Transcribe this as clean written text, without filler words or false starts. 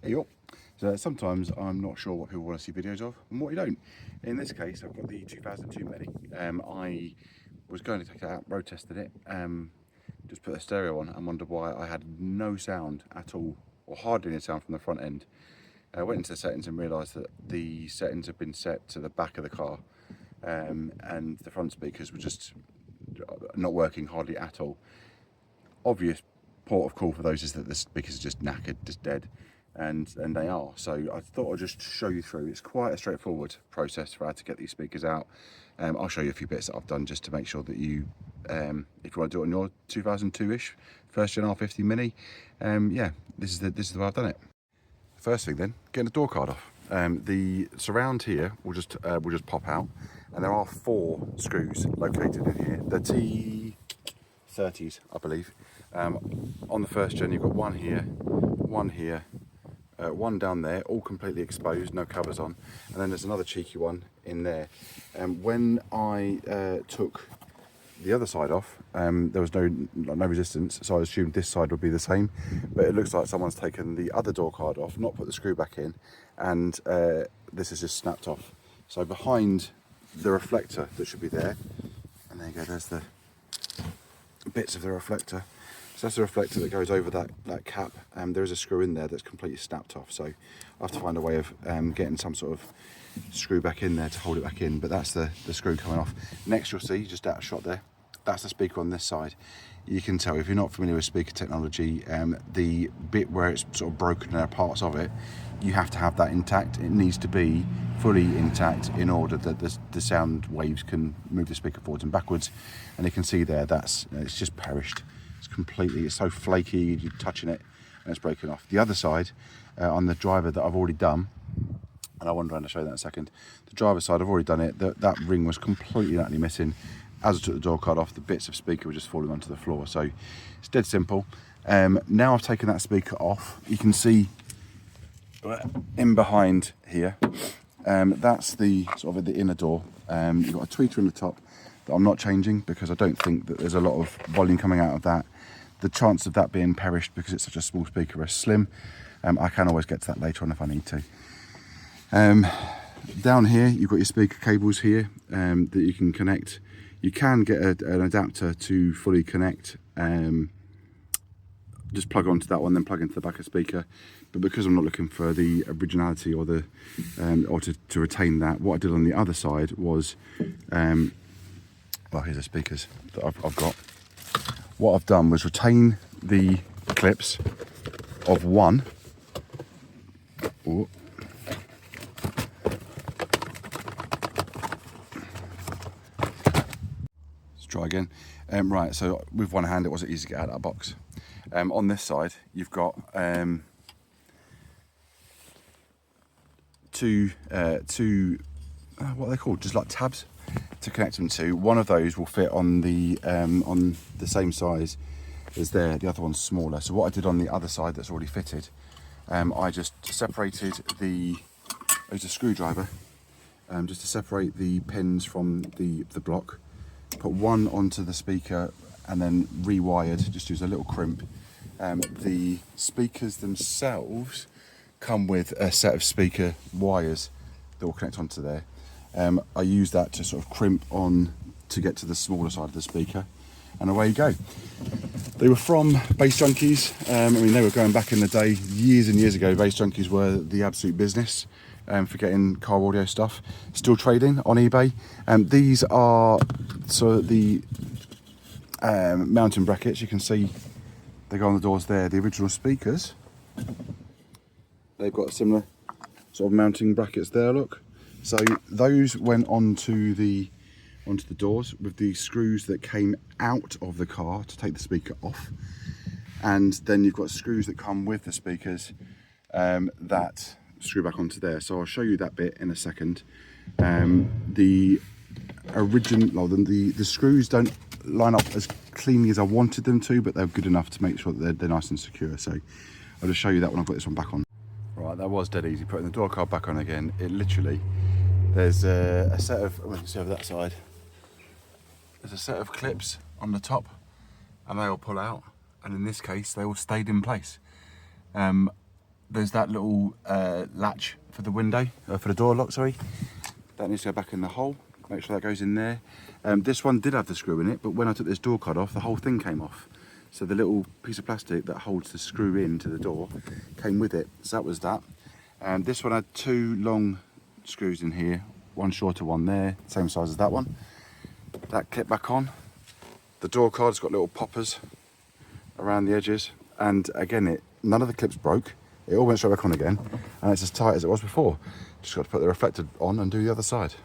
Hey up. So sometimes I'm not sure what people want to see videos of and what you don't. In this case, I've got the 2002 Mini. I was going to take it out, road tested it, just put the stereo on and wondered why I had no sound at all, or hardly any sound from the front end. I went into the settings and realised that the settings have been set to the back of the car, and the front speakers were just not working hardly at all. Obvious port of call for those is that the speakers are just knackered, just dead, and they are. So I thought I'd just show you through. It's quite a straightforward process for how to get these speakers out. I'll show you a few bits that I've done just to make sure that you, if you want to do it on your 2002-ish first gen R50 Mini, yeah, this is the way I've done it. First thing then, getting the door card off. The surround here will just pop out, and there are 4 screws located in here. The T30s, I believe. On the first gen, you've got one here, one down there, all completely exposed, no covers on, and then there's another cheeky one in there. When I took the other side off, there was no resistance, so I assumed this side would be the same, but it looks like someone's taken the other door card off, not put the screw back in, and this is just snapped off. So behind the reflector that should be there, and there you go, there's the bits of the reflector. So that's the reflector that goes over that cap. There is a screw in there that's completely snapped off, so I have to find a way of getting some sort of screw back in there to hold it back in, but that's the screw coming off. Next you'll see, just out of shot there, that's the speaker on this side. You can tell, if you're not familiar with speaker technology, the bit where it's sort of broken and there are parts of it, you have to have that intact. It needs to be fully intact in order that the sound waves can move the speaker forwards and backwards. And you can see there, it's just perished. It's so flaky, you're touching it and it's broken off. The other side, on the driver that I've already done, and I wanted to show you that in a second. The driver's side, I've already done it. That ring was completely and utterly missing. As I took the door card off, the bits of speaker were just falling onto the floor. So it's dead simple. Now I've taken that speaker off, you can see in behind here, that's the sort of the inner door. You've got a tweeter in the top that I'm not changing because I don't think that there's a lot of volume coming out of that. The chance of that being perished because it's such a small speaker is slim. I can always get to that later on if I need to. Down here you've got your speaker cables here that you can connect. You can get an adapter to fully connect, just plug onto that one, then plug into the back of the speaker. But because I'm not looking for the originality or the or to retain that, what I did on the other side was, well, here's the speakers that I've got. What I've done was retain the clips of one. Ooh. Let's try again. Right, so with one hand it wasn't easy to get out of that box. On this side you've got two what are they called? Just like tabs to connect them to. One of those will fit on the same size as there. The other one's smaller. So what I did on the other side that's already fitted, I just separated there's a screwdriver, just to separate the pins from the block. Put one onto the speaker and then rewired, just use a little crimp. The speakers themselves come with a set of speaker wires that will connect onto there. I use that to sort of crimp on to get to the smaller side of the speaker, and away you go. They were from Bass Junkies. I mean, they were going back in the day, years and years ago. Bass Junkies were the absolute business for getting car audio stuff. Still trading on eBay. These are sort of the mounting brackets. You can see they go on the doors there. The original speakers, they've got similar sort of mounting brackets there, look. So those went onto the doors with the screws that came out of the car to take the speaker off. And then you've got screws that come with the speakers that screw back onto there. So I'll show you that bit in a second. The screws don't line up as cleanly as I wanted them to, but they're good enough to make sure that they're nice and secure. So I'll just show you that when I've got this one back on. Right, that was dead easy. Putting the door card back on again, it literally, there's a set of, well, you can see over that side, there's a set of clips on the top and they all pull out, and in this case they all stayed in place. there's that little latch for the window, for the door lock, sorry. That needs to go back in the hole. Make sure that goes in there. This one did have the screw in it, but when I took this door card off, the whole thing came off. So the little piece of plastic that holds the screw into the door came with it. So that was that. And this one had 2 long screws in here, one shorter, one there, same size as that one. That clipped back on. The door card's got little poppers around the edges, and again, none of the clips broke. It all went straight back on again, and it's as tight as it was before. Just got to put the reflector on and do the other side.